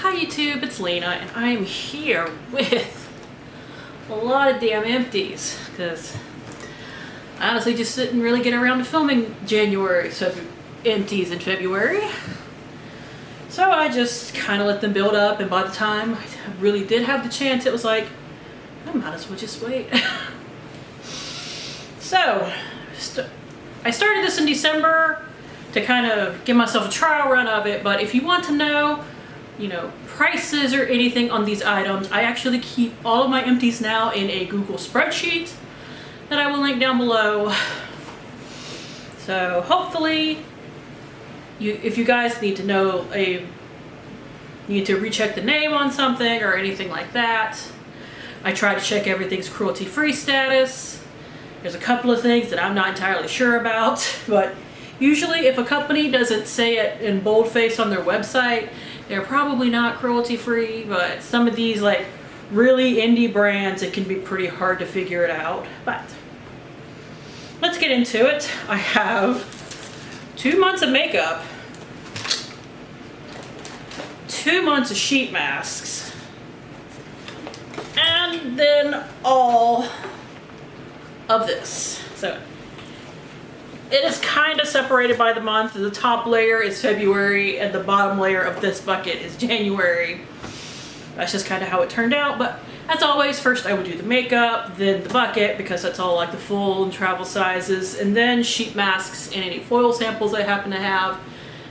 Hi YouTube, it's Lena, and I'm here with a lot of damn empties because I honestly just didn't really get around to filming empties in February. So I just kind of let them build up, and by the time I really did have the chance, it was like, I might as well just wait. So I started this in December to kind of give myself a trial run of it, but if you want to know, prices or anything on these items, I actually keep all of my empties now in a Google spreadsheet that I will link down below. So hopefully, if you guys need to know need to recheck the name on something or anything like that, I try to check everything's cruelty-free status. There's a couple of things that I'm not entirely sure about, but usually if a company doesn't say it in boldface on their website, they're probably not cruelty-free, but some of these like really indie brands, it can be pretty hard to figure it out. But let's get into it. I have 2 months of makeup, 2 months of sheet masks, and then all of this. So it is kind of separated by the month. The top layer is February and the bottom layer of this bucket is January. That's just kind of how it turned out. But as always, first I would do the makeup, then the bucket, because that's all like the full and travel sizes, and then sheet masks and any foil samples I happen to have,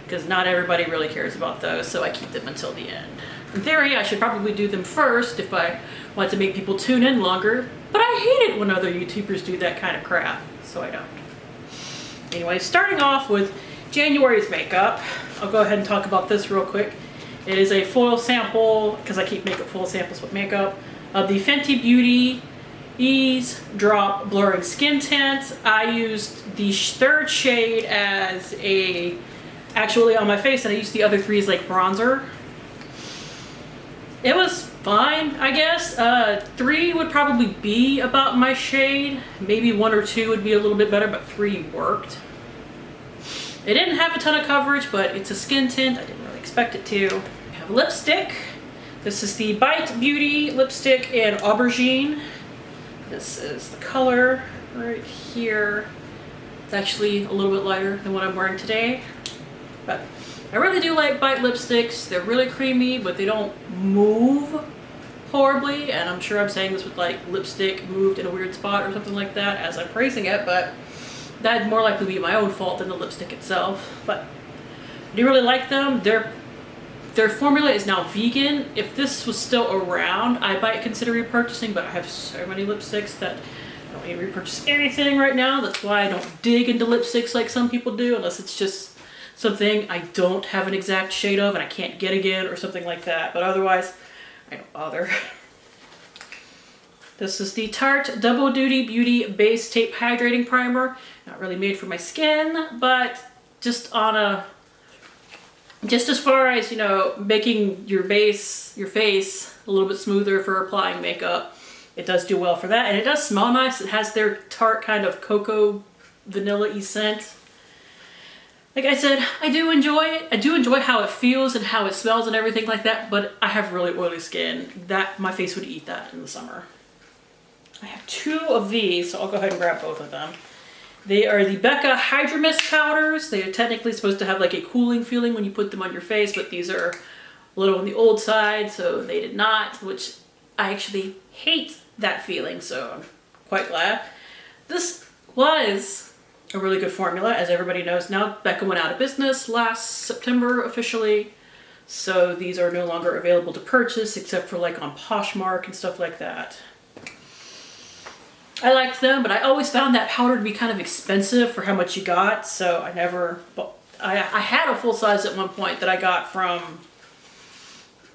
because not everybody really cares about those, so I keep them until the end. In theory, I should probably do them first if I want to make people tune in longer, but I hate it when other YouTubers do that kind of crap, so I don't. Anyway, starting off with January's makeup, I'll go ahead and talk about this real quick. It is a foil sample, because I keep makeup foil samples with makeup, of the Fenty Beauty Ease Drop Blurring Skin Tint. I used the third shade as actually on my face, and I used the other three as like bronzer. It was fine, I guess. 3 would probably be about my shade. Maybe 1 or 2 would be a little bit better, but 3 worked. It didn't have a ton of coverage, but it's a skin tint. I didn't really expect it to. I have lipstick. This is the Bite Beauty lipstick in Aubergine. This is the color right here. It's actually a little bit lighter than what I'm wearing today, but I really do like Bite lipsticks. They're really creamy, but they don't move horribly, and I'm sure I'm saying this with like lipstick moved in a weird spot or something like that as I'm praising it, but that'd more likely be my own fault than the lipstick itself. But I do really like them. Their formula is now vegan. If this was still around, I might consider repurchasing, but I have so many lipsticks that I don't need to repurchase anything right now. That's why I don't dig into lipsticks like some people do, unless it's just something I don't have an exact shade of and I can't get again or something like that. But otherwise, I don't bother. This is the Tarte Double Duty Beauty Base Tape Hydrating Primer. Not really made for my skin, but just as far as, making your face a little bit smoother for applying makeup, it does do well for that. And it does smell nice. It has their Tarte kind of cocoa vanilla-y scent. Like I said, I do enjoy it. I do enjoy how it feels and how it smells and everything like that, but I have really oily skin. My face would eat that in the summer. I have 2 of these, so I'll go ahead and grab both of them. They are the Becca Hydra Mist powders. They are technically supposed to have like a cooling feeling when you put them on your face, but these are a little on the old side, so they did not, which I actually hate that feeling, so I'm quite glad. This was a really good formula, as everybody knows now. Becca went out of business last September officially, so these are no longer available to purchase except for like on Poshmark and stuff like that. I liked them, but I always found that powder to be kind of expensive for how much you got, so I never bought. I had a full size at one point that I got from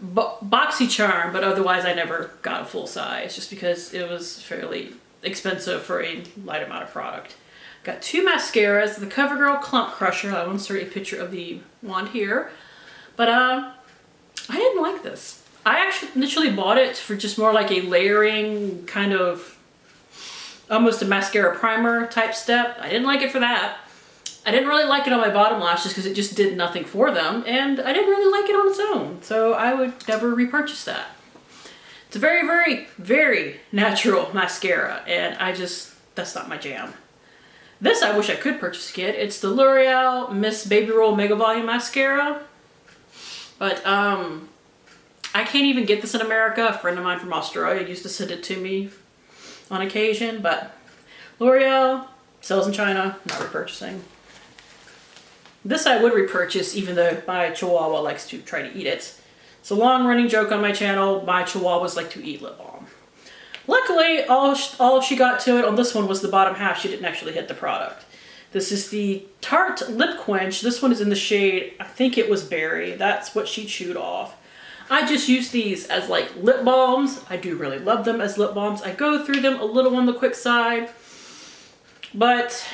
BoxyCharm, but otherwise I never got a full size just because it was fairly expensive for a light amount of product. Got 2 mascaras, the Covergirl Clump Crusher. I will insert a picture of the wand here, but I didn't like this. I actually initially bought it for just more like a layering kind of almost a mascara primer type step. I didn't like it for that. I didn't really like it on my bottom lashes because it just did nothing for them, and I didn't really like it on its own, so I would never repurchase that. It's a very, very, very natural mascara, and that's not my jam. This I wish I could purchase again. It's the L'Oreal Miss Baby Roll Mega Volume Mascara, but I can't even get this in America. A friend of mine from Australia used to send it to me on occasion, but L'Oreal sells in China, not repurchasing. This I would repurchase, even though my Chihuahua likes to try to eat it. It's a long-running joke on my channel. My Chihuahuas like to eat lip balm. Luckily, all she got to it on this one was the bottom half. She didn't actually hit the product. This is the Tarte Lip Quench. This one is in the shade, I think it was Berry. That's what she chewed off. I just use these as like lip balms. I do really love them as lip balms. I go through them a little on the quick side, but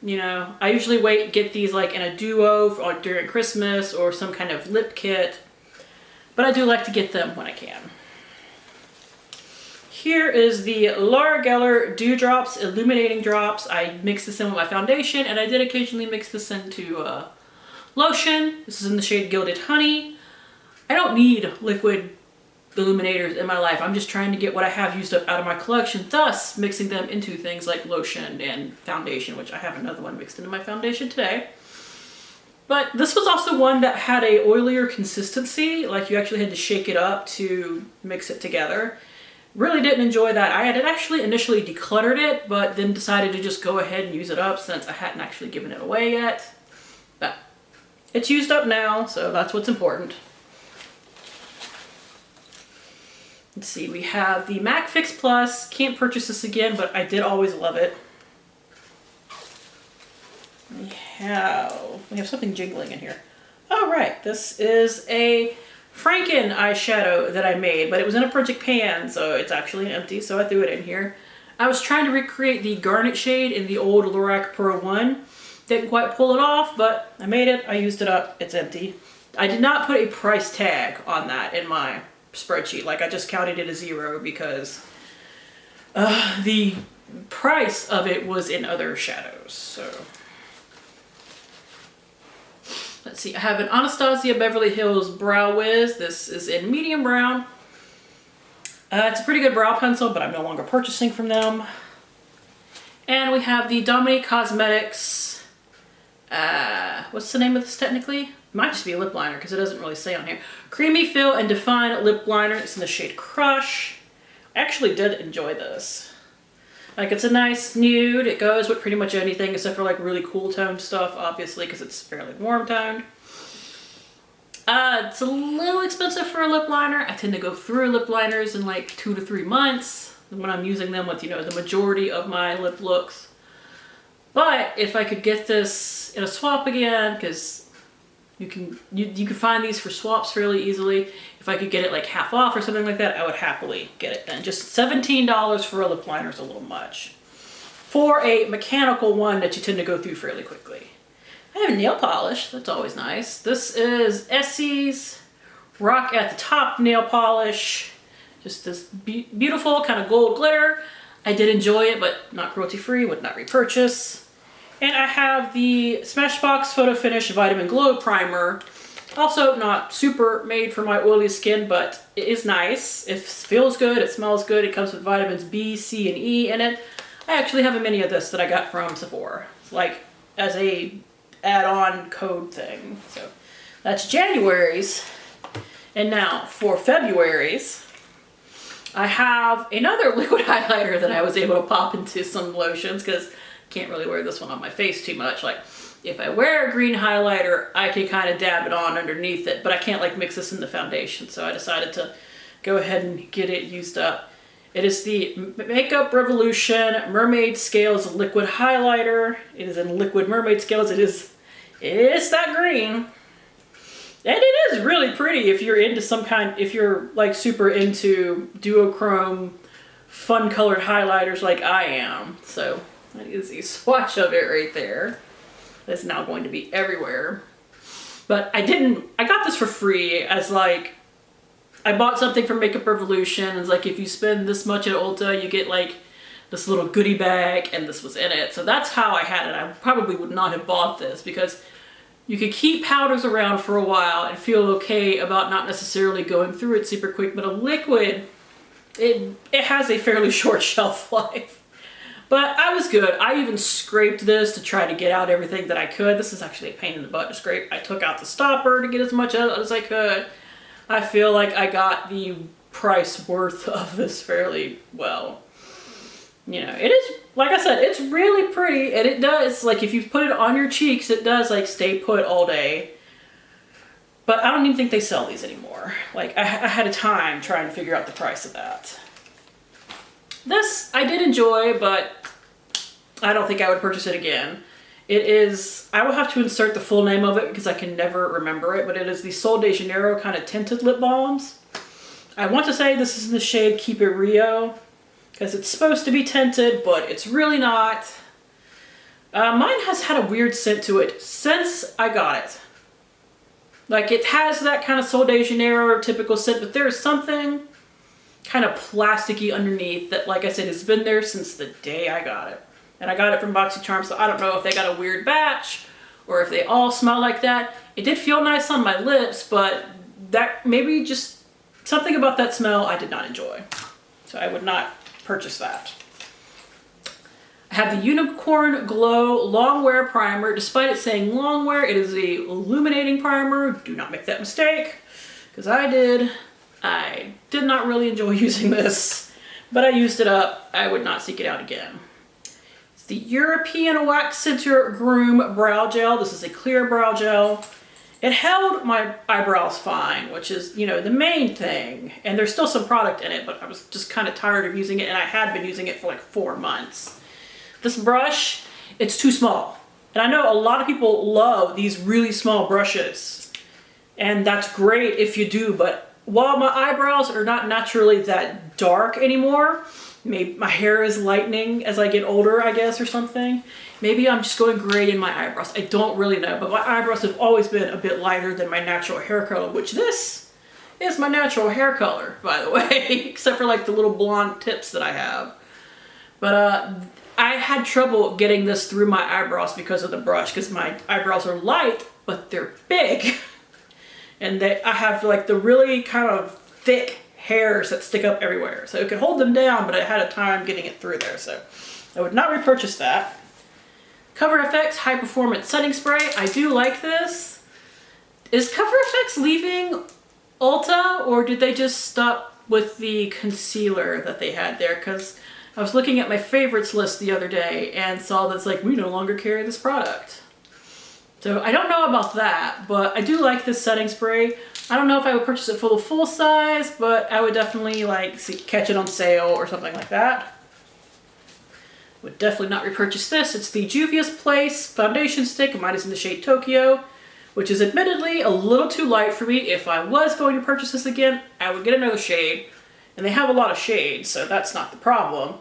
you know, I usually get these like in a duo or during Christmas or some kind of lip kit, but I do like to get them when I can. Here is the Laura Geller Dew Drops Illuminating Drops. I mix this in with my foundation, and I did occasionally mix this into lotion. This is in the shade Gilded Honey. I don't need liquid illuminators in my life. I'm just trying to get what I have used up out of my collection, thus mixing them into things like lotion and foundation, which I have another one mixed into my foundation today. But this was also one that had a oilier consistency, like you actually had to shake it up to mix it together. Really didn't enjoy that. I had actually initially decluttered it, but then decided to just go ahead and use it up since I hadn't actually given it away yet. But it's used up now, so that's what's important. Let's see, we have the MAC Fix Plus. Can't purchase this again, but I did always love it. We have something jingling in here. Oh, right, this is a Franken eyeshadow that I made, but it was in a project pan, so it's actually an empty, so I threw it in here. I was trying to recreate the garnet shade in the old Lorac Pro 1. Didn't quite pull it off, but I made it, I used it up, it's empty. I did not put a price tag on that in my spreadsheet, like I just counted it as 0 because the price of it was in other shadows, so. Let's see, I have an Anastasia Beverly Hills Brow Wiz. This is in medium brown. It's a pretty good brow pencil, but I'm no longer purchasing from them. And we have the Dominique Cosmetics, what's the name of this technically? It might just be a lip liner because it doesn't really say on here. Creamy Fill and Define Lip Liner. It's in the shade Crush. I actually did enjoy this. Like, it's a nice nude. It goes with pretty much anything except for like really cool toned stuff, obviously, because it's fairly warm toned. It's a little expensive for a lip liner. I tend to go through lip liners in like 2 to 3 months when I'm using them with, you know, the majority of my lip looks. But if I could get this in a swap again, because you can find these for swaps fairly easily. If I could get it like half off or something like that, I would happily get it then. Just $17 for a lip liner is a little much for a mechanical one that you tend to go through fairly quickly. I have nail polish. That's always nice. This is Essee's Rock at the Top nail polish. Just this beautiful kind of gold glitter. I did enjoy it, but not cruelty free, would not repurchase. And I have the Smashbox Photo Finish Vitamin Glow Primer. Also not super made for my oily skin, but it is nice. It feels good, it smells good. It comes with vitamins B, C, and E in it. I actually have a mini of this that I got from Sephora. It's like as a add-on code thing. So that's January's. And now for February's, I have another liquid highlighter that I was able to pop into some lotions because can't really wear this one on my face too much. Like, if I wear a green highlighter, I can kind of dab it on underneath it, but I can't like mix this in the foundation, so I decided to go ahead and get it used up. It is the Makeup Revolution Mermaid Scales Liquid Highlighter. It is in liquid mermaid scales. It is that green. And it is really pretty if you're into if you're like super into duochrome, fun colored highlighters like I am. So that is a swatch of it right there. That's now going to be everywhere. But I got this for free as like, I bought something from Makeup Revolution. It's like if you spend this much at Ulta, you get like this little goodie bag and this was in it. So that's how I had it. I probably would not have bought this because you could keep powders around for a while and feel okay about not necessarily going through it super quick, but a liquid, it has a fairly short shelf life. But I was good. I even scraped this to try to get out everything that I could. This is actually a pain in the butt to scrape. I took out the stopper to get as much out as I could. I feel like I got the price worth of this fairly well. You know, it is, like I said, it's really pretty, and it does, like, if you put it on your cheeks, it does, like, stay put all day. But I don't even think they sell these anymore. Like, I had a time trying to figure out the price of that. This I did enjoy, but I don't think I would purchase it again. It is, I will have to insert the full name of it because I can never remember it, but it is the Sol de Janeiro kind of tinted lip balms. I want to say this is in the shade Keep It Rio, because it's supposed to be tinted, but it's really not. Mine has had a weird scent to it since I got it. Like, it has that kind of Sol de Janeiro typical scent, but there's something kind of plasticky underneath that, like I said, has been there since the day I got it. And I got it from BoxyCharm, so I don't know if they got a weird batch or if they all smell like that. It did feel nice on my lips, but that maybe just something about that smell I did not enjoy. So I would not purchase that. I have the Unicorn Glow Long Wear Primer. Despite it saying long wear, it is a illuminating primer. Do not make that mistake, because I did. I did not really enjoy using this, but I used it up. I would not seek it out again. It's the European Wax Center Groom Brow Gel. This is a clear brow gel. It held my eyebrows fine, which is, you know, the main thing. And there's still some product in it, but I was just kind of tired of using it, and I had been using it for like 4 months. This brush, it's too small. And I know a lot of people love these really small brushes, and that's great if you do, but while my eyebrows are not naturally that dark anymore, maybe my hair is lightening as I get older, I guess, or something. Maybe I'm just going gray in my eyebrows. I don't really know, but my eyebrows have always been a bit lighter than my natural hair color, which this is my natural hair color, by the way, except for like the little blonde tips that I have. But I had trouble getting this through my eyebrows because of the brush, because my eyebrows are light, but they're big. And I have like the really kind of thick hairs that stick up everywhere. So it could hold them down, but I had a time getting it through there. So I would not repurchase that. Cover FX High Performance Setting Spray. I do like this. Is Cover FX leaving Ulta, or did they just stop with the concealer that they had there? Because I was looking at my favorites list the other day and saw that's like, we no longer carry this product. So I don't know about that, but I do like this setting spray. I don't know if I would purchase it for the full size, but I would definitely like catch it on sale or something like that. Would definitely not repurchase this. It's the Juvia's Place foundation stick. Mine is in the shade Tokyo, which is admittedly a little too light for me. If I was going to purchase this again, I would get another shade, and they have a lot of shades, so that's not the problem.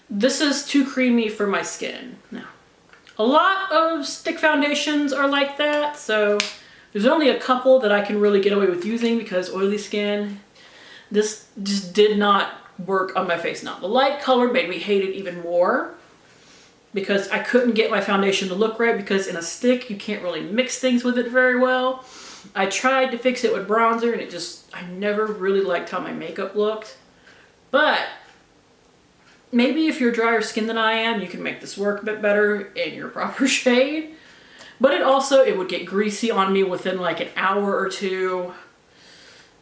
This is too creamy for my skin. No. A lot of stick foundations are like that, so there's only a couple that I can really get away with using because oily skin. This just did not work on my face. Now, the light color made me hate it even more because I couldn't get my foundation to look right, because in a stick you can't really mix things with it very well. I tried to fix it with bronzer and I never really liked how my makeup looked. But maybe if you're drier skin than I am, you can make this work a bit better in your proper shade. But it would get greasy on me within like an hour or two.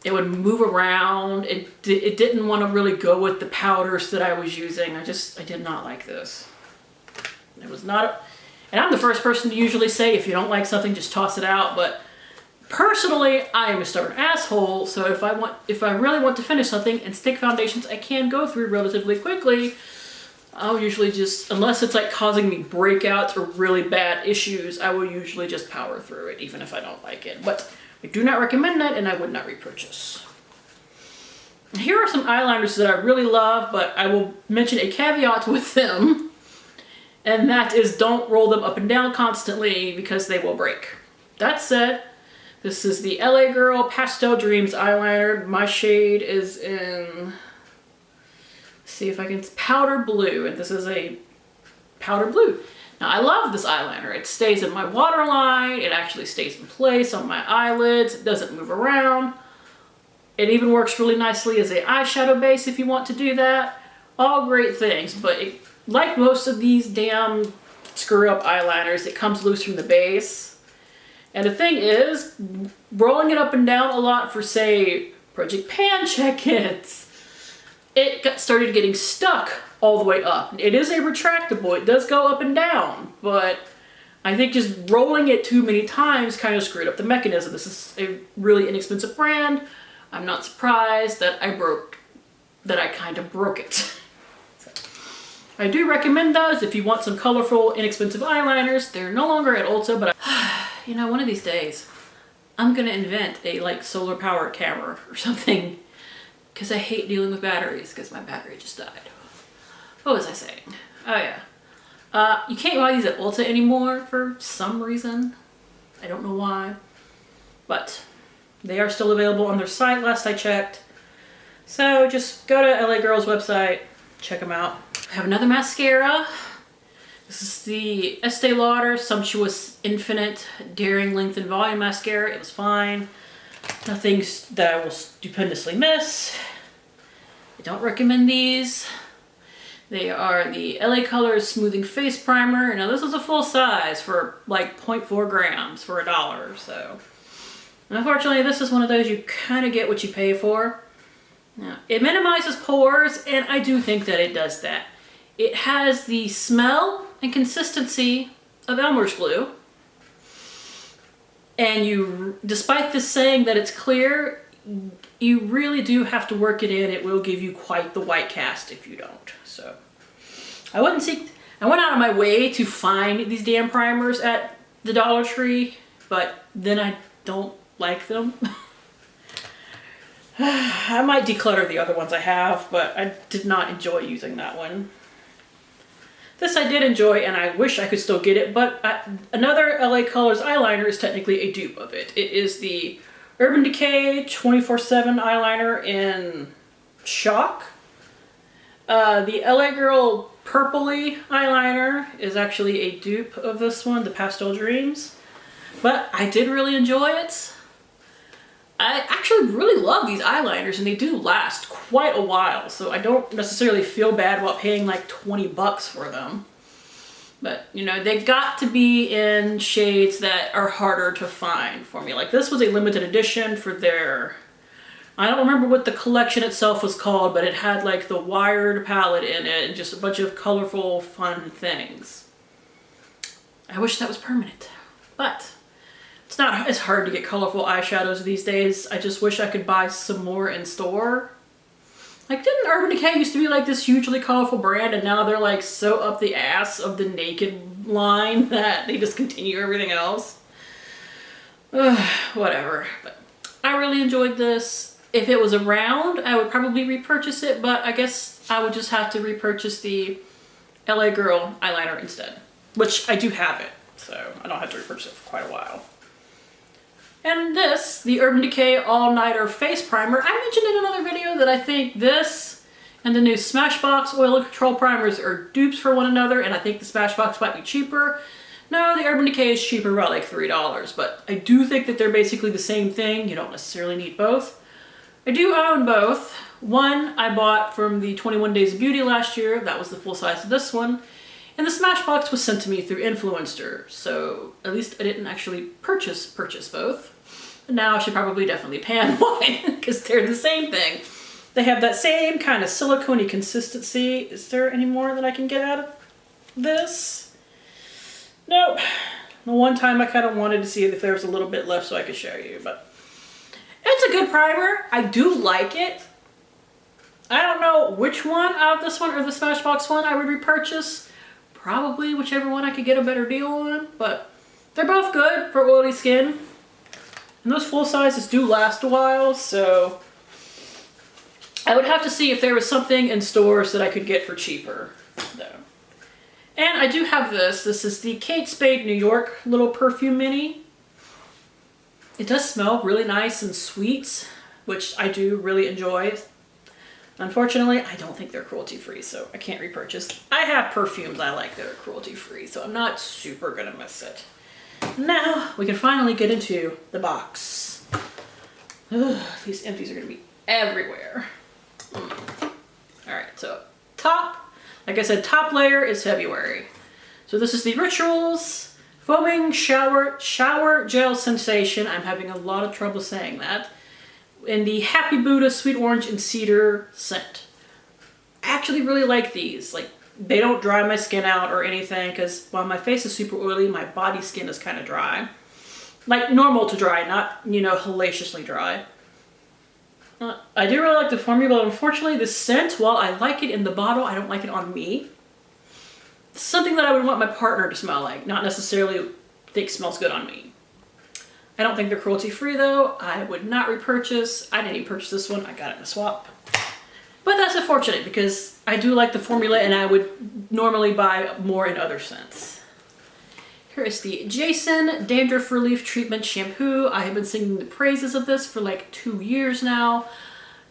It would move around. It didn't want to really go with the powders that I was using. I did not like this. It was not, and I'm the first person to usually say, if you don't like something, just toss it out. But personally, I am a stubborn asshole, so if I really want to finish something, and stick foundations I can go through relatively quickly, I'll usually just, unless it's like causing me breakouts or really bad issues, I will usually just power through it, even if I don't like it. But I do not recommend that, and I would not repurchase. Here are some eyeliners that I really love, but I will mention a caveat with them, and that is don't roll them up and down constantly because they will break. That said, this is the LA Girl Pastel Dreams eyeliner. My shade is in see if I can, powder blue, and this is a powder blue. Now I love this eyeliner. It stays in my waterline, it actually stays in place on my eyelids, it doesn't move around. It even works really nicely as an eyeshadow base if you want to do that. All great things, but like most of these damn screw up eyeliners, it comes loose from the base. And the thing is, rolling it up and down a lot for, say, Project Pan check-ins, it started getting stuck all the way up. It is a retractable, it does go up and down, but I think just rolling it too many times kind of screwed up the mechanism. This is a really inexpensive brand. I'm not surprised that I kind of broke it. So, I do recommend those if you want some colorful, inexpensive eyeliners. They're no longer at Ulta, but you know, one of these days, I'm gonna invent a like solar powered camera or something, because I hate dealing with batteries because my battery just died. What was I saying? Oh yeah. You can't buy these at Ulta anymore for some reason. I don't know why, but they are still available on their site last I checked. So just go to LA Girl's website, check them out. I have another mascara. This is the Estee Lauder Sumptuous Infinite Daring Length and Volume Mascara. It was fine. Nothing that I will stupendously miss. I don't recommend these. They are the LA Colors Smoothing Face Primer. Now this is a full size for like 0.4 grams for $1, so. Unfortunately, this is one of those you kind of get what you pay for. Now, it minimizes pores, and I do think that it does that. It has the smell and consistency of Elmer's glue. And despite this saying that it's clear, you really do have to work it in. It will give you quite the white cast if you don't. So, I went out of my way to find these damn primers at the Dollar Tree, but then I don't like them. I might declutter the other ones I have, but I did not enjoy using that one. This I did enjoy, and I wish I could still get it, but another LA Colors eyeliner is technically a dupe of it. It is the Urban Decay 24/7 eyeliner in Shock. The LA Girl Purpley eyeliner is actually a dupe of this one, the Pastel Dreams. But I did really enjoy it. I actually really love these eyeliners, and they do last quite a while, so I don't necessarily feel bad about paying like 20 bucks for them. But, you know, they got to be in shades that are harder to find for me. Like, this was a limited edition for their, I don't remember what the collection itself was called, but it had like the wired palette in it and just a bunch of colorful, fun things. I wish that was permanent, but it's not as hard to get colorful eyeshadows these days. I just wish I could buy some more in store. Like, didn't Urban Decay used to be like this hugely colorful brand, and now they're like so up the ass of the Naked line that they discontinue everything else? Whatever. But I really enjoyed this. If it was around, I would probably repurchase it, but I guess I would just have to repurchase the LA Girl eyeliner instead, which I do have it, so I don't have to repurchase it for quite a while. And this, the Urban Decay All Nighter Face Primer. I mentioned in another video that I think this and the new Smashbox Oil and Control Primers are dupes for one another, and I think the Smashbox might be cheaper. No, the Urban Decay is cheaper, about like $3, but I do think that they're basically the same thing. You don't necessarily need both. I do own both. One I bought from the 21 Days of Beauty last year. That was the full size of this one. And the Smashbox was sent to me through Influencer, so at least I didn't actually purchase both. And now I should probably definitely pan one, because they're the same thing. They have that same kind of silicone-y consistency. Is there any more that I can get out of this? Nope. The one time I kind of wanted to see if there was a little bit left so I could show you, but it's a good primer. I do like it. I don't know which one out of this one or the Smashbox one I would repurchase. Probably whichever one I could get a better deal on, but they're both good for oily skin. And those full sizes do last a while, so I would have to see if there was something in stores that I could get for cheaper, though. And I do have this. This is the Kate Spade New York little perfume mini. It does smell really nice and sweet, which I do really enjoy. Unfortunately, I don't think they're cruelty-free, so I can't repurchase. I have perfumes I like that are cruelty-free, so I'm not super gonna miss it. Now, we can finally get into the box. Ugh, these empties are gonna be everywhere. All right, so top, like I said, top layer is February. So this is the Rituals Foaming Shower Gel Sensation. I'm having a lot of trouble saying that. In the Happy Buddha Sweet Orange and Cedar scent. I actually really like these. Like, they don't dry my skin out or anything, because while my face is super oily, my body skin is kind of dry. Like normal to dry, not, you know, hellaciously dry. I do really like the formula, but unfortunately the scent, while I like it in the bottle, I don't like it on me. It's something that I would want my partner to smell like, not necessarily think smells good on me. I don't think they're cruelty-free though. I would not repurchase. I didn't even purchase this one. I got it in a swap. But that's unfortunate because I do like the formula and I would normally buy more in other scents. Here is the Jason Dandruff Relief Treatment Shampoo. I have been singing the praises of this for like 2 years now.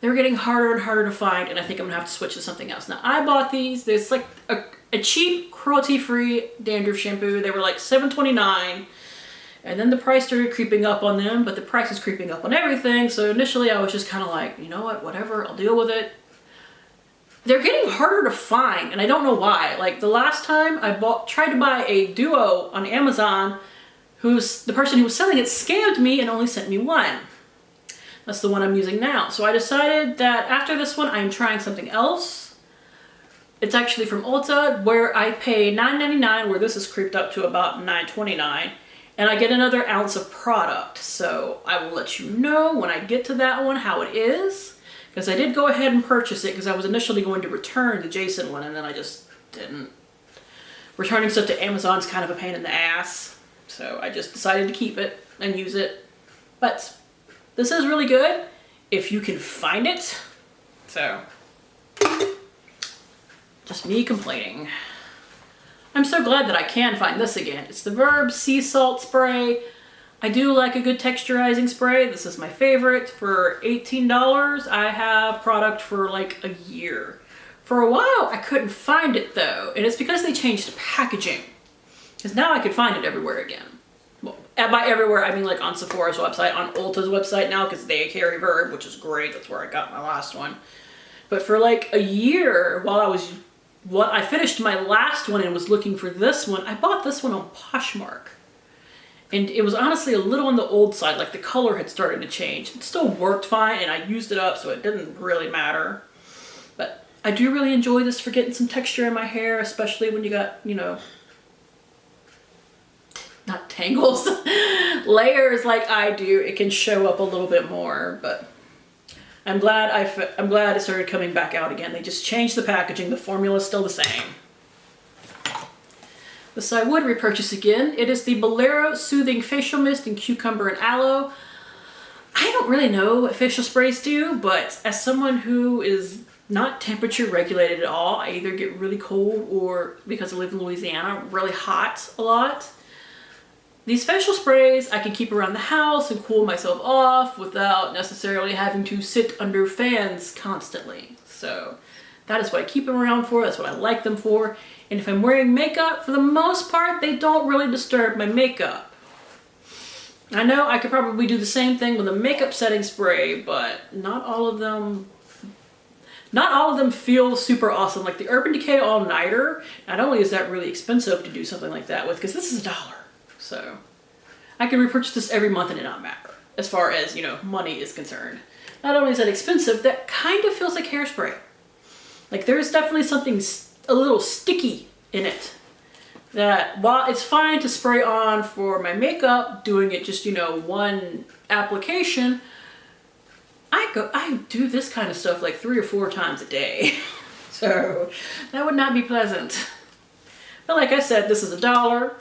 They're getting harder and harder to find, and I think I'm gonna have to switch to something else. Now, I bought these. There's like a cheap, cruelty-free dandruff shampoo. They were like $7.29, and then the price started creeping up on them, but the price is creeping up on everything, so initially I was just kind of like, you know what, whatever, I'll deal with it. They're getting harder to find, and I don't know why. Like, the last time I tried to buy a duo on Amazon, the person who was selling it scammed me and only sent me one. That's the one I'm using now. So I decided that after this one, I'm trying something else. It's actually from Ulta, where I pay $9.99, where this is creeped up to about $9.29, and I get another ounce of product. So I will let you know when I get to that one how it is, because I did go ahead and purchase it because I was initially going to return the Jason one, and then I just didn't. Returning stuff to Amazon's kind of a pain in the ass, so I just decided to keep it and use it. But this is really good if you can find it. So, just me complaining. I'm so glad that I can find this again. It's the Verb Sea Salt Spray. I do like a good texturizing spray. This is my favorite. For $18, I have product for like a year. For a while, I couldn't find it though, and it's because they changed the packaging. Because now I can find it everywhere again. Well, by everywhere, I mean like on Sephora's website, on Ulta's website now, because they carry Verb, which is great. That's where I got my last one. But for like a year, while I finished my last one and was looking for this one, I bought this one on Poshmark. And it was honestly a little on the old side, like the color had started to change. It still worked fine, and I used it up, so it didn't really matter. But I do really enjoy this for getting some texture in my hair, especially when you got, you know, not tangles, layers like I do. It can show up a little bit more, but I'm glad it started coming back out again. They just changed the packaging. The formula is still the same. This I would repurchase again. It is the Bolero Soothing Facial Mist in Cucumber and Aloe. I don't really know what facial sprays do, but as someone who is not temperature regulated at all, I either get really cold or, because I live in Louisiana, really hot a lot. These facial sprays I can keep around the house and cool myself off without necessarily having to sit under fans constantly. So that is what I keep them around for. That's what I like them for. And if I'm wearing makeup, for the most part, they don't really disturb my makeup. I know I could probably do the same thing with a makeup setting spray, but not all of them feel super awesome. Like the Urban Decay All Nighter, not only is that really expensive to do something like that with, because this is $1. So I can repurchase this every month and it not matter, as far as, you know, money is concerned. Not only is that expensive, that kind of feels like hairspray. Like there's definitely something a little sticky in it, that while it's fine to spray on for my makeup, doing it just, you know, one application, I do this kind of stuff like 3 or 4 times a day. So that would not be pleasant. But like I said, this is $1.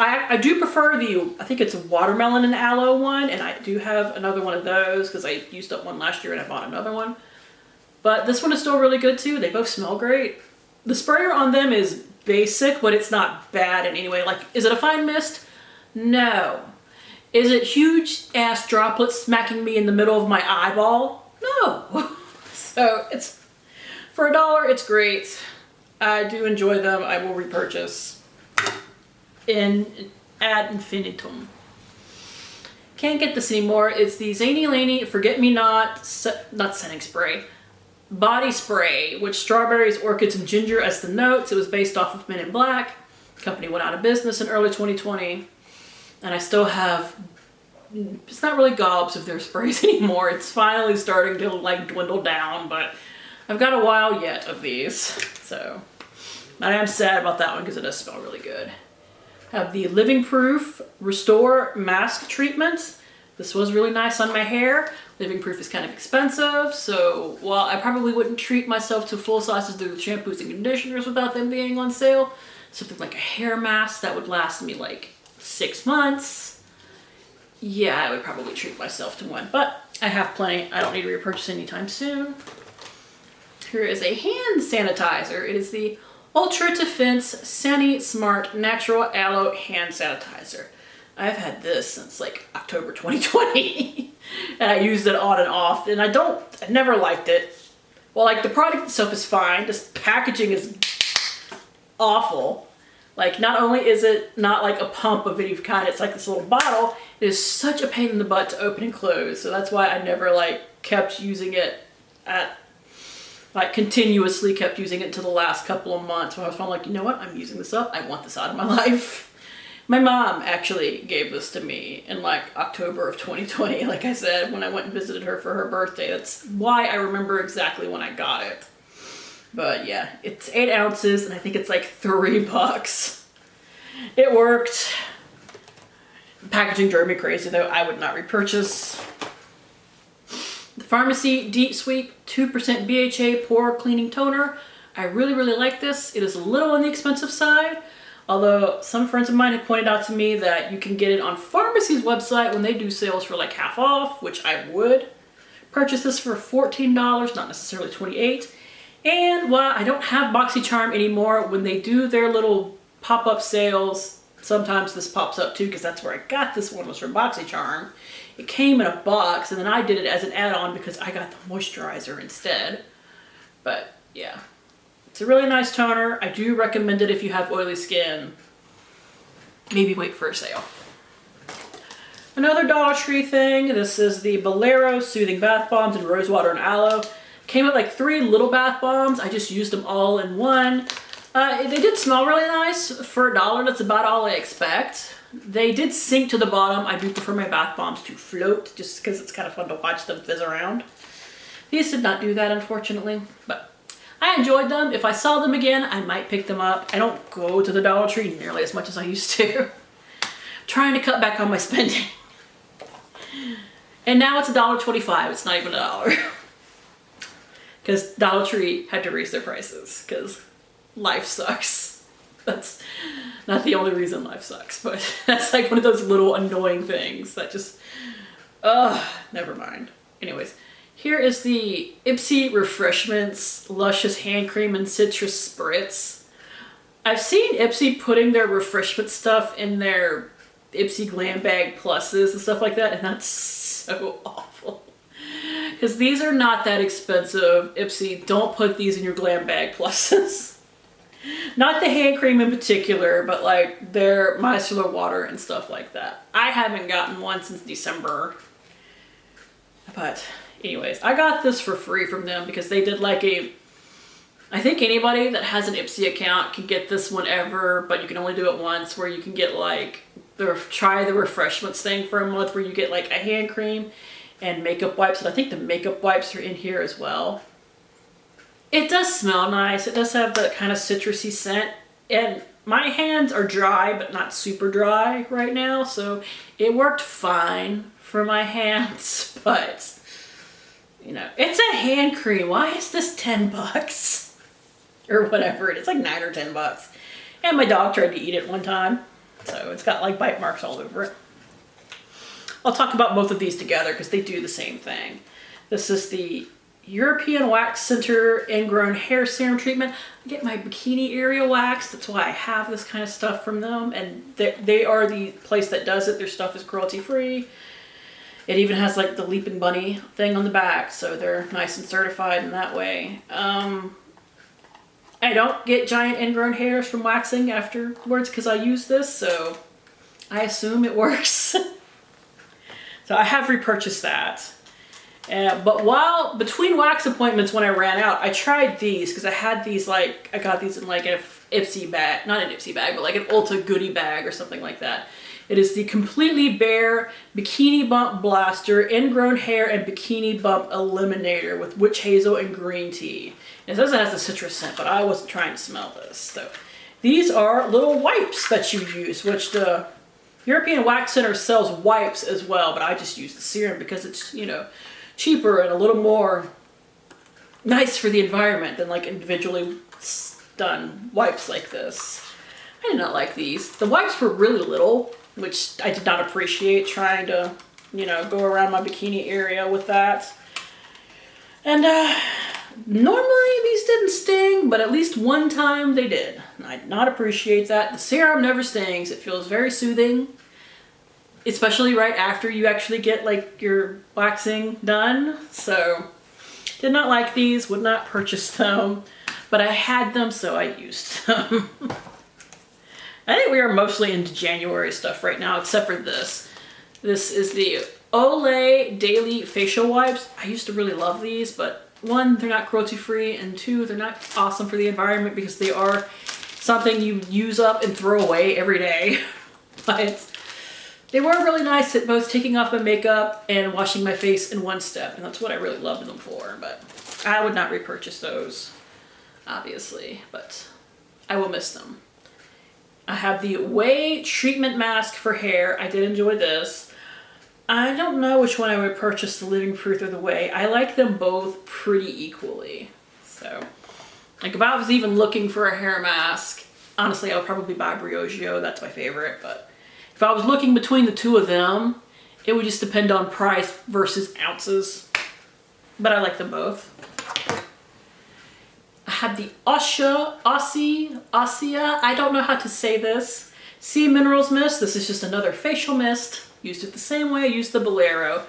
I do prefer I think it's a watermelon and aloe one, and I do have another one of those because I used up one last year and I bought another one. But this one is still really good too. They both smell great. The sprayer on them is basic, but it's not bad in any way. Like, is it a fine mist? No. Is it huge ass droplets smacking me in the middle of my eyeball? No. So it's For $1, it's great. I do enjoy them. I will repurchase ad infinitum. Can't get this anymore. It's the Zany Laney Forget Me Not setting spray, body spray with strawberries, orchids, and ginger as the notes. It was based off of Men in Black. The company went out of business in early 2020, and I still have, it's not really gobs of their sprays anymore. It's finally starting to like dwindle down, but I've got a while yet of these, so I am sad about that one because it does smell really good. Have the Living Proof Restore Mask Treatment. This was really nice on my hair. Living Proof is kind of expensive, so while I probably wouldn't treat myself to full sizes through the shampoos and conditioners without them being on sale, something like a hair mask that would last me like 6 months, yeah, I would probably treat myself to one, but I have plenty. I don't need to repurchase anytime soon. Here is a hand sanitizer. It is the Ultra Defense Sani Smart Natural Aloe Hand Sanitizer. I've had this since like October 2020 and I used it on and off, and I never liked it. Well, like the product itself is fine, this packaging is awful. Like not only is it not like a pump of any kind, it's like this little bottle. It is such a pain in the butt to open and close, so that's why I never like kept using it continuously kept using it until the last couple of months when I was finally like, you know what, I'm using this up. I want this out of my life. My mom actually gave this to me in like October of 2020, like I said, when I went and visited her for her birthday. That's why I remember exactly when I got it. But yeah, it's 8 ounces and I think it's like $3. It worked. The packaging drove me crazy though. I would not repurchase. The Pharmacy Deep Sweep 2% BHA Pore Cleaning Toner. I really, really like this. It is a little on the expensive side, although some friends of mine have pointed out to me that you can get it on Pharmacy's website when they do sales for like half off, which I would purchase this for $14, not necessarily $28. And while I don't have BoxyCharm anymore, when they do their little pop-up sales, sometimes this pops up too, because that's where I got this one, was from BoxyCharm. It came in a box, and then I did it as an add-on because I got the moisturizer instead. But yeah, it's a really nice toner. I do recommend it if you have oily skin. Maybe wait for a sale. Another Dollar Tree thing. This is the Bolero Soothing Bath Bombs in Rosewater and Aloe. Came with like 3 little bath bombs. I just used them all in one. They did smell really nice. For $1, that's about all I expect. They did sink to the bottom. I do prefer my bath bombs to float just because it's kind of fun to watch them fizz around. These did not do that, unfortunately, but I enjoyed them. If I saw them again, I might pick them up. I don't go to the Dollar Tree nearly as much as I used to. Trying to cut back on my spending. And now it's $1.25. It's not even $1. Because Dollar Tree had to raise their prices because life sucks. That's not the only reason life sucks, but that's like one of those little annoying things that just, never mind. Anyways, here is the Ipsy Refreshments Luscious Hand Cream and Citrus Spritz. I've seen Ipsy putting their refreshment stuff in their Ipsy Glam Bag Pluses and stuff like that, and that's so awful. Because these are not that expensive. Ipsy, don't put these in your Glam Bag Pluses. Not the hand cream in particular, but like their micellar water and stuff like that. I haven't gotten one since December. But anyways, I got this for free from them because they did like I think anybody that has an Ipsy account can get this whenever, but you can only do it once, where you can get like, try the refreshments thing for a month where you get like a hand cream and makeup wipes. And I think the makeup wipes are in here as well. It does smell nice. It does have that kind of citrusy scent, and my hands are dry but not super dry right now, so it worked fine for my hands. But you know, it's a hand cream. Why is this $10 or whatever it is? It's like $9 or $10. And my dog tried to eat it one time, so it's got like bite marks all over it. I'll talk about both of these together because they do the same thing. This is the European Wax Center Ingrown Hair Serum Treatment. I get my bikini area waxed. That's why I have this kind of stuff from them. And they are the place that does it. Their stuff is cruelty free. It even has like the Leaping Bunny thing on the back. So they're nice and certified in that way. I don't get giant ingrown hairs from waxing afterwards because I use this, so I assume it works. So I have repurchased that. But between wax appointments when I ran out, I tried these because I had these I got these in like an Ipsy bag, not an Ipsy bag, but like an Ulta goodie bag or something like that. It is the Completely Bare Bikini Bump Blaster Ingrown Hair and Bikini Bump Eliminator with witch hazel and green tea. It says it has a citrus scent, but I wasn't trying to smell this. So these are little wipes that you use, which the European Wax Center sells wipes as well, but I just use the serum because it's, you know, cheaper and a little more nice for the environment than like individually done wipes like this. I did not like these. The wipes were really little, which I did not appreciate, trying to, you know, go around my bikini area with that. And normally these didn't sting, but at least one time they did. I did not appreciate that. The serum never stings. It feels very soothing, especially right after you actually get like your waxing done. So did not like these, would not purchase them, but I had them, so I used them. I think we are mostly into January stuff right now, except for this. This is the Olay Daily Facial Wipes. I used to really love these, but one, they're not cruelty free, and two, they're not awesome for the environment because they are something you use up and throw away every day. But they were really nice at both taking off my makeup and washing my face in one step, and that's what I really loved them for. But I would not repurchase those, obviously, but I will miss them. I have the Whey Treatment Mask for hair. I did enjoy this. I don't know which one I would purchase, the Living Proof or the Whey. I like them both pretty equally. So, like if I was even looking for a hair mask, honestly, I would probably buy Briogeo. That's my favorite. But if I was looking between the two of them, it would just depend on price versus ounces. But I like them both. I have the Ossia, I don't know how to say this, Sea Minerals Mist. This is just another facial mist. Used it the same way I used the Bolero.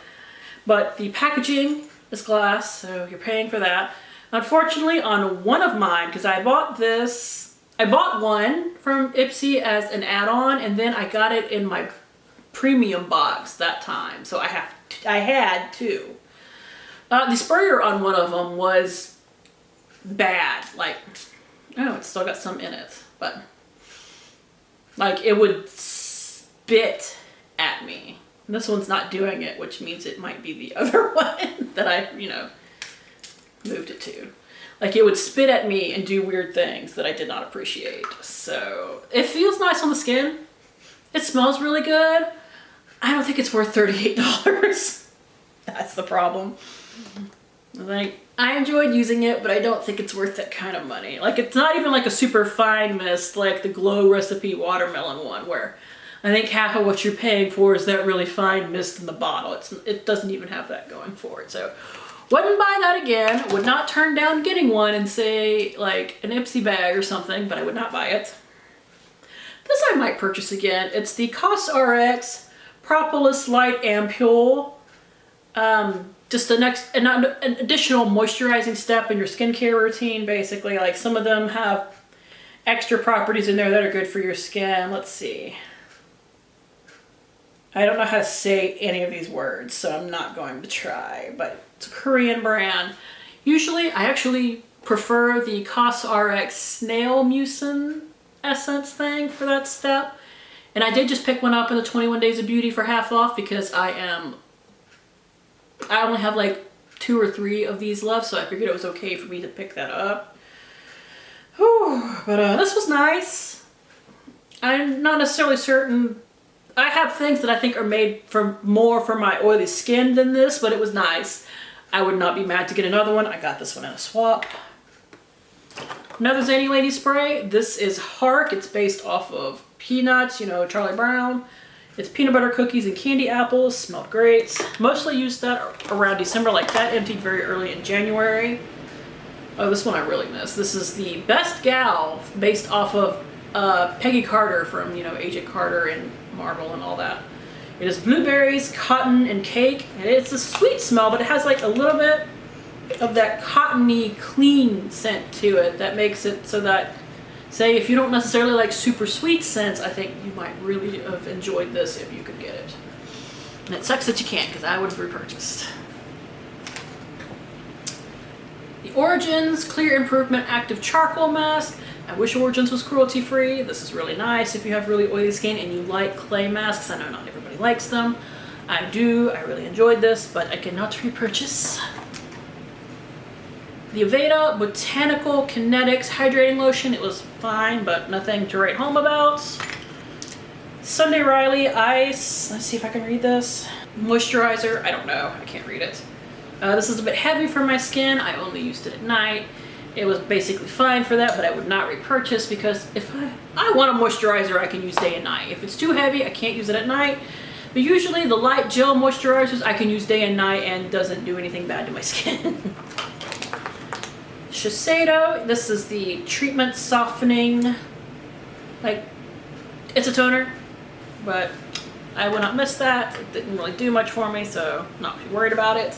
But the packaging is glass, so you're paying for that. Unfortunately, on one of mine, because I bought one from Ipsy as an add-on, and then I got it in my premium box that time. So I had two. The sprayer on one of them was bad. Like, oh, it's still got some in it, but like it would spit at me. And this one's not doing it, which means it might be the other one that I, you know, moved it to. Like it would spit at me and do weird things that I did not appreciate. So it feels nice on the skin. It smells really good. I don't think it's worth $38. That's the problem. Like, I enjoyed using it, but I don't think it's worth that kind of money. Like, it's not even like a super fine mist like the Glow Recipe Watermelon one, where I think half of what you're paying for is that really fine mist in the bottle. It doesn't even have that going for it. So, wouldn't buy that again. Would not turn down getting one and say, like, an Ipsy bag or something, but I would not buy it. This I might purchase again. It's the CosRx Propolis Light Ampule. Just an additional moisturizing step in your skincare routine, basically. Like some of them have extra properties in there that are good for your skin. Let's see. I don't know how to say any of these words, so I'm not going to try, but it's a Korean brand. Usually, I actually prefer the CosRx Snail Mucin Essence thing for that step. And I did just pick one up in the 21 Days of Beauty for half off because I only have like 2 or 3 of these left, so I figured it was okay for me to pick that up. Whew. But this was nice. I'm not necessarily certain. I have things that I think are made more for my oily skin than this, but it was nice. I would not be mad to get another one. I got this one in a swap. Another Zany Lady spray. This is Hark. It's based off of peanuts, you know, Charlie Brown. It's peanut butter cookies and candy apples. Smelled great. Mostly used that around December. Like that emptied very early in January. Oh, this one I really miss. This is the Best Gal based off of Peggy Carter from, you know, Agent Carter and Marvel and all that. It is blueberries, cotton, and cake. And it's a sweet smell, but it has like a little bit of that cottony, clean scent to it that makes it so that, say, if you don't necessarily like super sweet scents, I think you might really have enjoyed this if you could get it. And it sucks that you can't, because I would have repurchased. The Origins Clear Improvement Active Charcoal Mask. I wish Origins was cruelty-free. This is really nice if you have really oily skin and you like clay masks. I know not everybody likes them. I do. I really enjoyed this, but I cannot repurchase. The Aveda Botanical Kinetics Hydrating Lotion. It was fine, but nothing to write home about. Sunday Riley Ice. Let's see if I can read this. Moisturizer. I don't know. I can't read it. This is a bit heavy for my skin. I only used it at night. It was basically fine for that, but I would not repurchase because if I want a moisturizer I can use day and night. If it's too heavy, I can't use it at night. But usually the light gel moisturizers I can use day and night and doesn't do anything bad to my skin. Shiseido. This is the treatment softening. Like, it's a toner, but I will not miss that. It didn't really do much for me, so I'm not worried about it.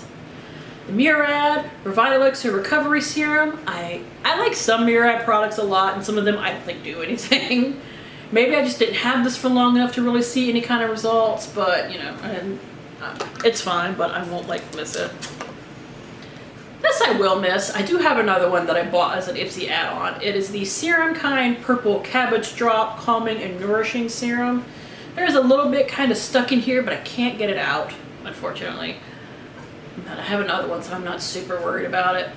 The Murad Revitalix Recovery Serum. I like some Murad products a lot, and some of them I don't think do anything. Maybe I just didn't have this for long enough to really see any kind of results, but you know, and it's fine, but I won't like miss it. This I will miss. I do have another one that I bought as an Ipsy add-on. It is the Serum Kind Purple Cabbage Drop Calming and Nourishing Serum. There's a little bit kind of stuck in here, but I can't get it out, unfortunately. But I have another one, so I'm not super worried about it.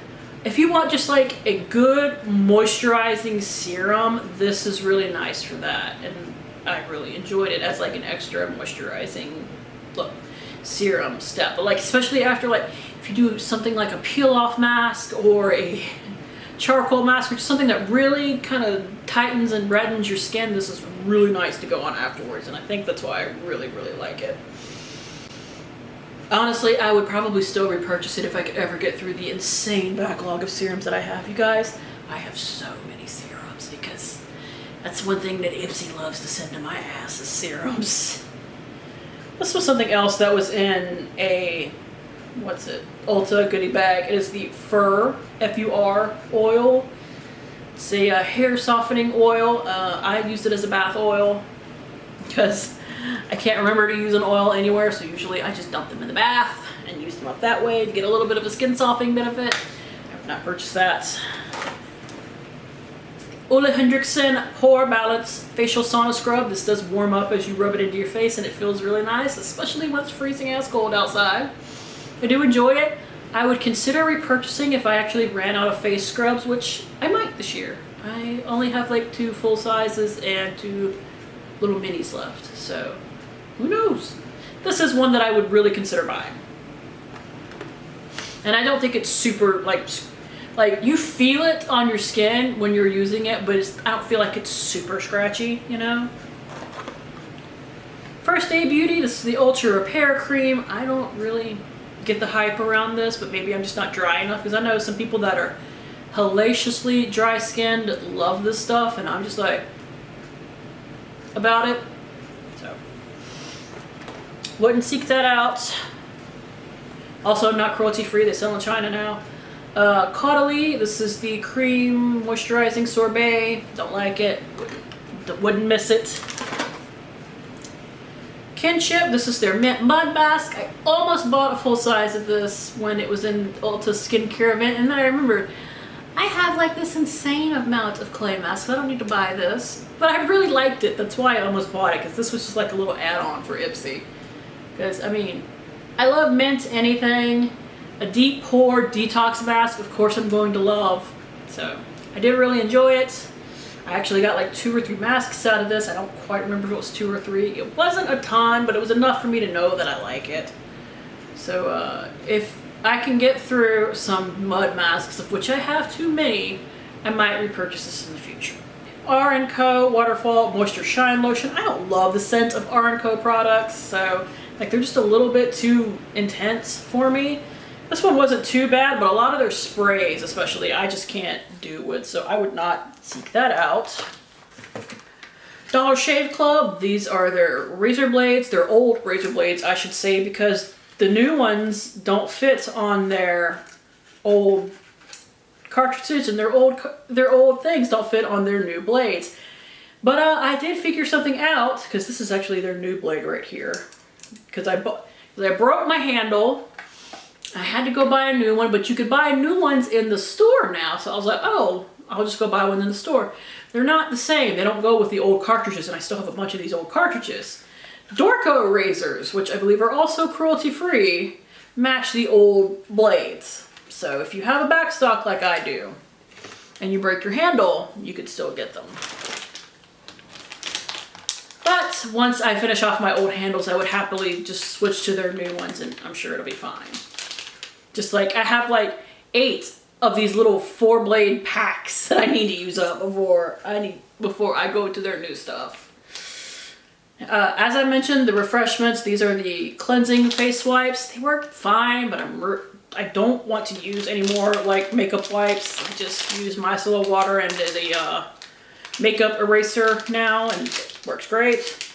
If you want just like a good moisturizing serum, this is really nice for that. And I really enjoyed it as like an extra moisturizing serum step. But like, especially after like, if you do something like a peel off mask or a charcoal mask, which is something that really kind of tightens and reddens your skin, this is really nice to go on afterwards. And I think that's why I really, really like it. Honestly, I would probably still repurchase it if I could ever get through the insane backlog of serums that I have. You guys, I have so many serums because that's one thing that Ipsy loves to send to my ass is serums. This was something else that was in a, what's it, Ulta goodie bag. It is the Fur, F-U-R, oil. It's a hair softening oil. I used it as a bath oil because I can't remember to use an oil anywhere, so usually I just dump them in the bath and use them up that way to get a little bit of a skin softening benefit. I have not purchased that. Ole Henriksen Pore Balance Facial Sauna Scrub. This does warm up as you rub it into your face and it feels really nice, especially when it's freezing ass cold outside. I do enjoy it. I would consider repurchasing if I actually ran out of face scrubs, which I might this year. I only have like 2 full sizes and 2 little minis left, so who knows? This is one that I would really consider buying. And I don't think it's super like you feel it on your skin when you're using it, but I don't feel like it's super scratchy, you know? First Aid Beauty, this is the Ultra Repair Cream. I don't really get the hype around this, but maybe I'm just not dry enough, because I know some people that are hellaciously dry skinned love this stuff, and I'm just like about it. So wouldn't seek that out. Also not cruelty free, they sell in China now. Caudalie, this is the cream moisturizing sorbet. Don't like it, wouldn't miss it. Kinship, this is their mint mud mask. I almost bought a full size of this when it was in Ulta skincare event, and then I remembered I have like this insane amount of clay masks. I don't need to buy this, but I really liked it. That's why I almost bought it, because this was just like a little add-on for Ipsy. Because I mean, I love mint anything. A deep pore detox mask, of course I'm going to love. So I did really enjoy it. I actually got like 2 or 3 masks out of this. I don't quite remember if it was 2 or 3. It wasn't a ton, but it was enough for me to know that I like it. So if I can get through some mud masks, of which I have too many, I might repurchase this in the future. R & Co. Waterfall Moisture Shine Lotion. I don't love the scent of R & Co. products, so like they're just a little bit too intense for me. This one wasn't too bad, but a lot of their sprays especially I just can't do with, so I would not seek that out. Dollar Shave Club, these are their razor blades. They're old razor blades, I should say, because the new ones don't fit on their old cartridges, and their old things don't fit on their new blades. But I did figure something out, because this is actually their new blade right here. Because I broke my handle. I had to go buy a new one, but you could buy new ones in the store now. So I was like, oh, I'll just go buy one in the store. They're not the same. They don't go with the old cartridges, and I still have a bunch of these old cartridges. Dorco razors, which I believe are also cruelty-free, match the old blades. So if you have a backstock like I do, and you break your handle, you could still get them. But once I finish off my old handles, I would happily just switch to their new ones, and I'm sure it'll be fine. Just like, I have like 8 of these little 4-blade packs that I need to use up before I go to their new stuff. As I mentioned, the Refreshments, these are the cleansing face wipes. They work fine, but I don't want to use any more like makeup wipes. I just use micellar water and the makeup eraser now, and it works great.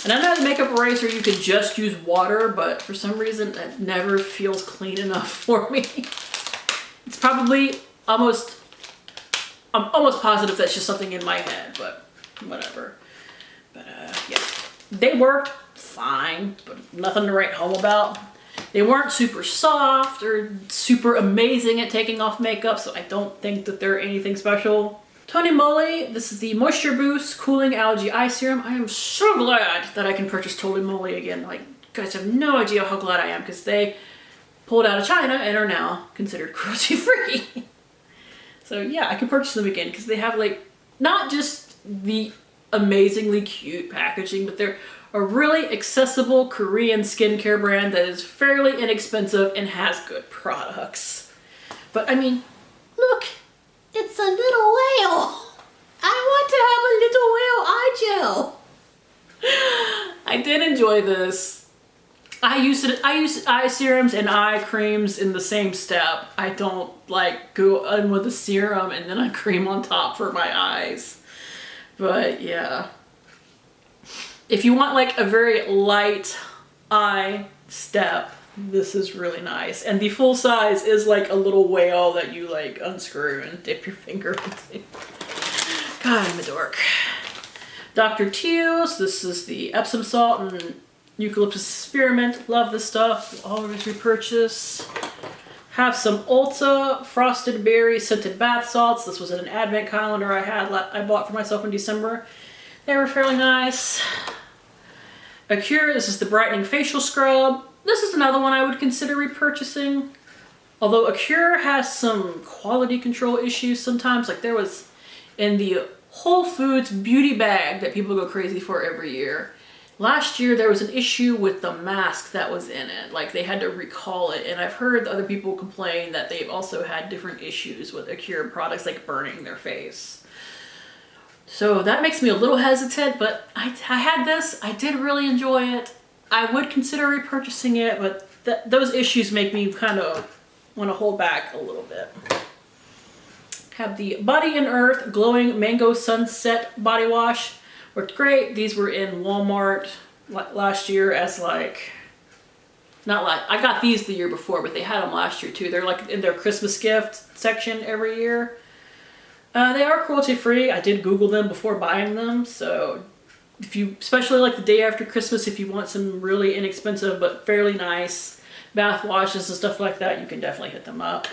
And I know the makeup eraser, you could just use water, but for some reason it never feels clean enough for me. It's probably I'm almost positive that's just something in my head, but whatever. But yeah, they worked fine, but nothing to write home about. They weren't super soft or super amazing at taking off makeup, so I don't think that they're anything special. Tony Moly, this is the Moisture Boost Cooling Algae Eye Serum. I am so glad that I can purchase Tony Moly again. Like, you guys have no idea how glad I am, because they pulled out of China and are now considered cruelty-free. So yeah, I can purchase them again, because they have like, not just the amazingly cute packaging, but they're a really accessible Korean skincare brand that is fairly inexpensive and has good products. But I mean, look, it's a little whale. I want to have a little whale eye gel. I did enjoy this. I use eye serums and eye creams in the same step. I don't like go in with a serum and then a cream on top for my eyes. But yeah. If you want like a very light eye step, this is really nice. And the full size is like a little whale that you like unscrew and dip your finger into. God, I'm a dork. Dr. Teal's, this is the Epsom salt and eucalyptus spearmint. Love this stuff. Always repurchase. Have some Ulta frosted berry scented bath salts. This was in an advent calendar I bought for myself in December. They were fairly nice. Acure, this is the brightening facial scrub. This is another one I would consider repurchasing. Although Acure has some quality control issues sometimes. Like there was in the Whole Foods beauty bag that people go crazy for every year. Last year there was an issue with the mask that was in it. Like they had to recall it, and I've heard other people complain that they've also had different issues with Acure products, like burning their face. So that makes me a little hesitant, but I had this, I did really enjoy it. I would consider repurchasing it, but those issues make me kind of want to hold back a little bit. Have the Body and Earth Glowing Mango Sunset Body Wash. Worked great. These were in Walmart last year as like, I got these the year before, but they had them last year too. They're like in their Christmas gift section every year. They are cruelty free. I did Google them before buying them. So if you, especially like the day after Christmas, if you want some really inexpensive but fairly nice bath washes and stuff like that, you can definitely hit them up.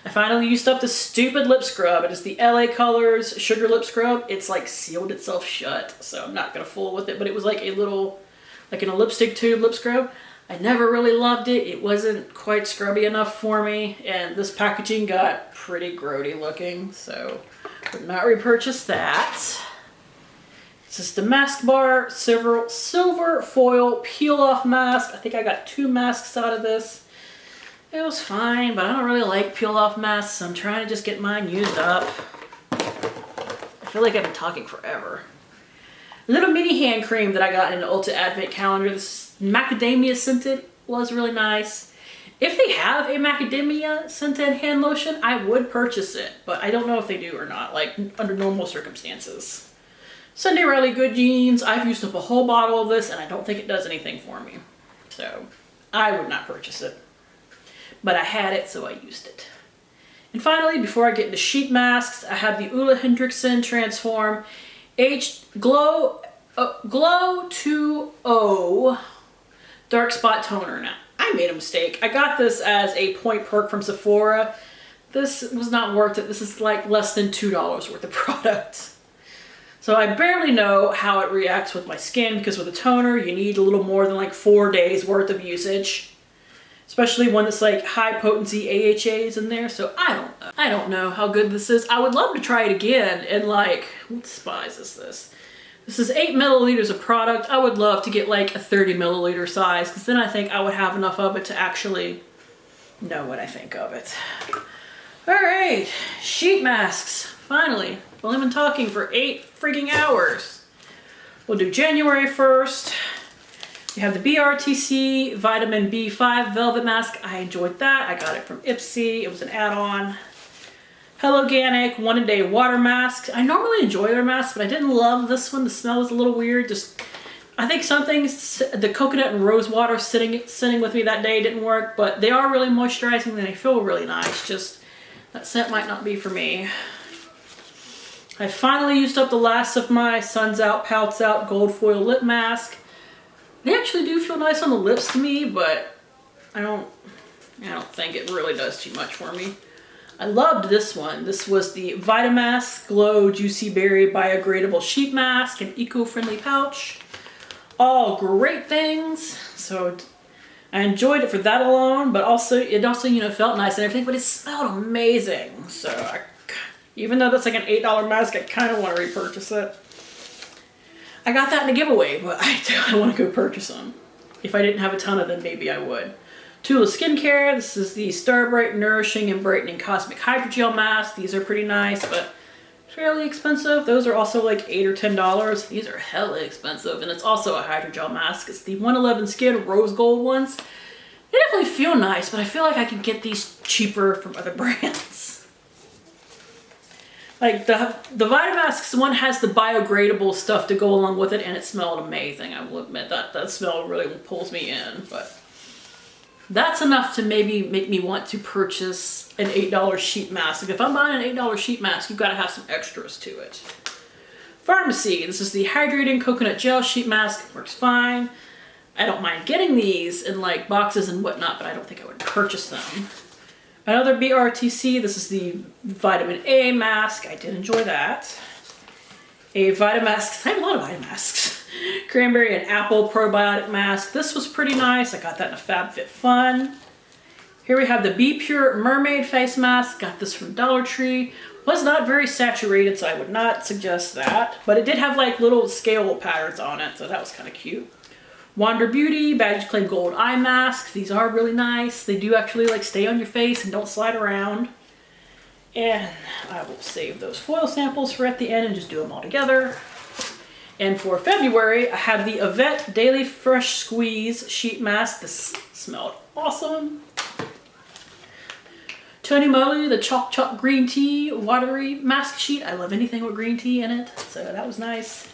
I finally used up the stupid lip scrub. It is the LA Colors Sugar Lip Scrub. It's like sealed itself shut, so I'm not gonna fool with it, but it was like a little, like in a lipstick tube lip scrub. I never really loved it. It wasn't quite scrubby enough for me, and this packaging got pretty grody looking, so would not repurchase that. This is the Mask Bar Silver Foil Peel Off Mask. I think I got 2 masks out of this. It was fine, but I don't really like peel off masks, so I'm trying to just get mine used up. I feel like I've been talking forever. Little mini hand cream that I got in an Ulta Advent calendar. This macadamia scented was really nice. If they have a macadamia scented hand lotion, I would purchase it, but I don't know if they do or not, like under normal circumstances. Sunday Riley Good Jeans. I've used up a whole bottle of this, and I don't think it does anything for me. So I would not purchase it. but I had it, so I used it. And finally, before I get into sheet masks, I have the Ole Henriksen Transform Glow 2O Dark Spot Toner. Now, I made a mistake. I got this as a point perk from Sephora. This was not worth it. This is like less than $2 worth of product. So I barely know how it reacts with my skin, because with a toner, you need a little more than like 4 days worth of usage. Especially one that's like high potency AHAs in there. So I don't know. I don't know how good this is. I would love to try it again and like, what size is this? This is 8 milliliters of product. I would love to get like a 30 milliliter size, because then I think I would have enough of it to actually know what I think of it. All right, sheet masks, finally. Well, I've been talking for 8 freaking hours. We'll do January 1st. You have the BRTC Vitamin B5 Velvet Mask. I enjoyed that. I got it from Ipsy. It was an add-on. Helloganic 1 a Day Water Mask. I normally enjoy their masks, but I didn't love this one. The smell was a little weird. Just, I think something, the coconut and rose water sitting with me that day didn't work, but they are really moisturizing and they feel really nice. Just, that scent might not be for me. I finally used up the last of my Suns Out, Pouts Out Gold Foil Lip Mask. They actually do feel nice on the lips to me, but I don't think it really does too much for me. I loved this one. This was the Vitamask Glow Juicy Berry Biodegradable Sheet Mask and eco-friendly pouch. All great things. So I enjoyed it for that alone, but also it also, you know, felt nice and everything, but it smelled amazing. So even though that's like an $8 mask, I kind of want to repurchase it. I got that in a giveaway, but I want to go purchase them. If I didn't have a ton of them, maybe I would. Tula Skincare. This is the Star Bright Nourishing and Brightening Cosmic Hydrogel Mask. These are pretty nice, but fairly expensive. Those are also like $8 or $10. These are hella expensive, and it's also a hydrogel mask. It's the 111 Skin Rose Gold ones. They definitely feel nice, but I feel like I could get these cheaper from other brands. Like the Vitamasks one has the biodegradable stuff to go along with it, and it smelled amazing. I will admit that smell really pulls me in, but that's enough to maybe make me want to purchase an $8 sheet mask. Like if I'm buying an $8 sheet mask, you've got to have some extras to it. Pharmacy. This is the Hydrating Coconut Gel Sheet Mask. Works fine. I don't mind getting these in like boxes and whatnot, but I don't think I would purchase them. Another BRTC, this is the Vitamin A mask. I did enjoy that. A Vitamask, I have a lot of Vitamasks. Cranberry and Apple Probiotic Mask. This was pretty nice. I got that in a FabFitFun. Here we have the Be Pure Mermaid Face Mask. Got this from Dollar Tree. Was not very saturated, so I would not suggest that. But it did have like little scale patterns on it, so that was kind of cute. Wander Beauty Baggage Claim Gold Eye Mask. These are really nice. They do actually like stay on your face and don't slide around. And I will save those foil samples for at the end and just do them all together. And for February, I have the Yvette Daily Fresh Squeeze Sheet Mask. This smelled awesome. Tony Moly, the Chalk Chalk Green Tea Watery Mask Sheet. I love anything with green tea in it, so that was nice.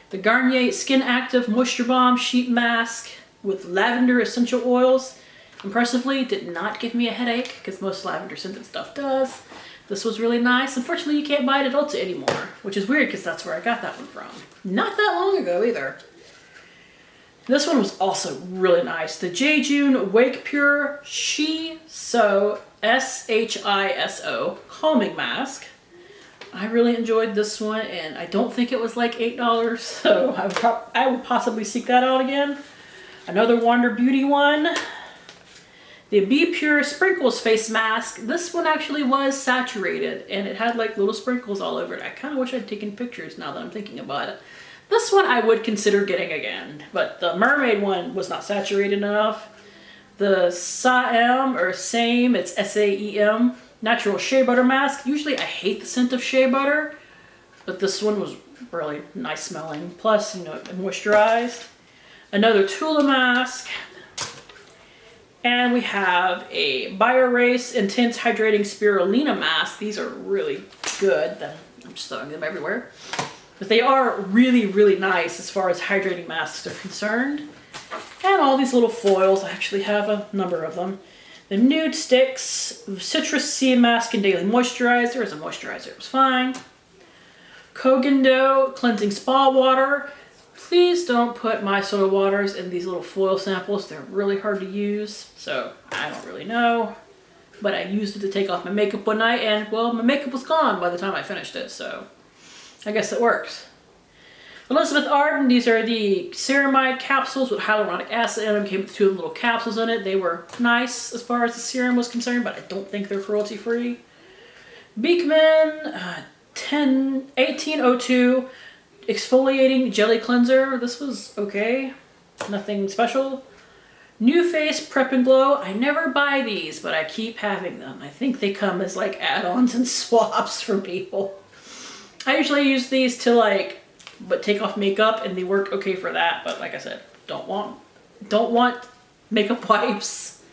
The Garnier Skin Active Moisture Bomb Sheet Mask with lavender essential oils. Impressively, did not give me a headache, because most lavender scented stuff does. This was really nice. Unfortunately, you can't buy it at Ulta anymore, which is weird because that's where I got that one from. Not that long ago either. This one was also really nice. The J. June Wake Pure Shiso, S-H-I-S-O Calming Mask. I really enjoyed this one, and I don't think it was like $8, so I would possibly seek that out again. Another Wander Beauty one. The Be Pure Sprinkles Face Mask. This one actually was saturated, and it had like little sprinkles all over it. I kind of wish I'd taken pictures now that I'm thinking about it. This one I would consider getting again, but the Mermaid one was not saturated enough. The Saem, or Same, it's S-A-E-M, Natural Shea Butter Mask. Usually I hate the scent of shea butter, but this one was really nice smelling. Plus, you know, it moisturized. Another Tula mask. And we have a BioRace Intense Hydrating Spirulina Mask. These are really good. I'm just throwing them everywhere. But they are really, really nice as far as hydrating masks are concerned. And all these little foils. I actually have a number of them. The Nude Sticks, Citrus Sea Mask and Daily Moisturizer. As a moisturizer, it was fine. Kogendo Cleansing Spa Water. Please don't put my soda waters in these little foil samples. They're really hard to use, so I don't really know. But I used it to take off my makeup one night, and well, my makeup was gone by the time I finished it, so I guess it worked. Elizabeth Arden, these are the ceramide capsules with hyaluronic acid in them. Came with 2 little capsules in it. They were nice as far as the serum was concerned, but I don't think they're cruelty-free. Beekman 1802 Exfoliating Jelly Cleanser. This was okay. Nothing special. New Face Prep and Glow. I never buy these, but I keep having them. I think they come as like add-ons and swaps for people. I usually use these to take off makeup, and they work okay for that. But like I said, don't want makeup wipes.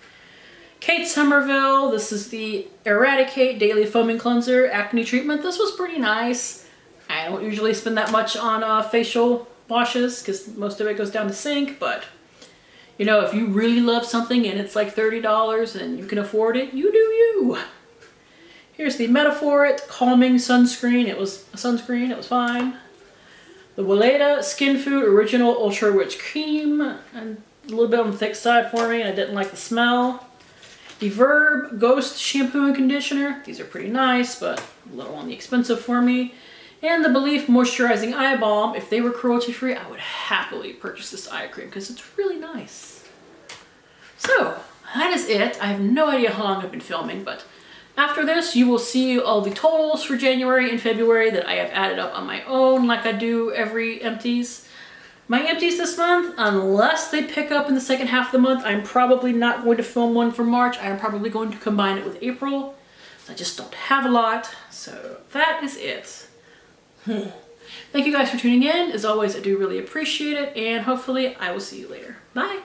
Kate Somerville. This is the Eradicate Daily Foaming Cleanser Acne Treatment. This was pretty nice. I don't usually spend that much on facial washes because most of it goes down the sink, but you know, if you really love something and it's like $30 and you can afford it, you do you. Here's the Metaphor It Calming Sunscreen. It was a sunscreen, it was fine. The Weleda Skin Food Original Ultra Rich Cream, and a little bit on the thick side for me, and I didn't like the smell. The Verb Ghost Shampoo and Conditioner. These are pretty nice, but a little on the expensive for me. And the Belief Moisturizing Eye Balm. If they were cruelty-free, I would happily purchase this eye cream because it's really nice. So, that is it. I have no idea how long I've been filming, but after this, you will see all the totals for January and February that I have added up on my own, like I do every Empties. My Empties this month, unless they pick up in the second half of the month, I'm probably not going to film one for March. I am probably going to combine it with April. I just don't have a lot, so that is it. Thank you guys for tuning in. As always, I do really appreciate it, and hopefully I will see you later. Bye!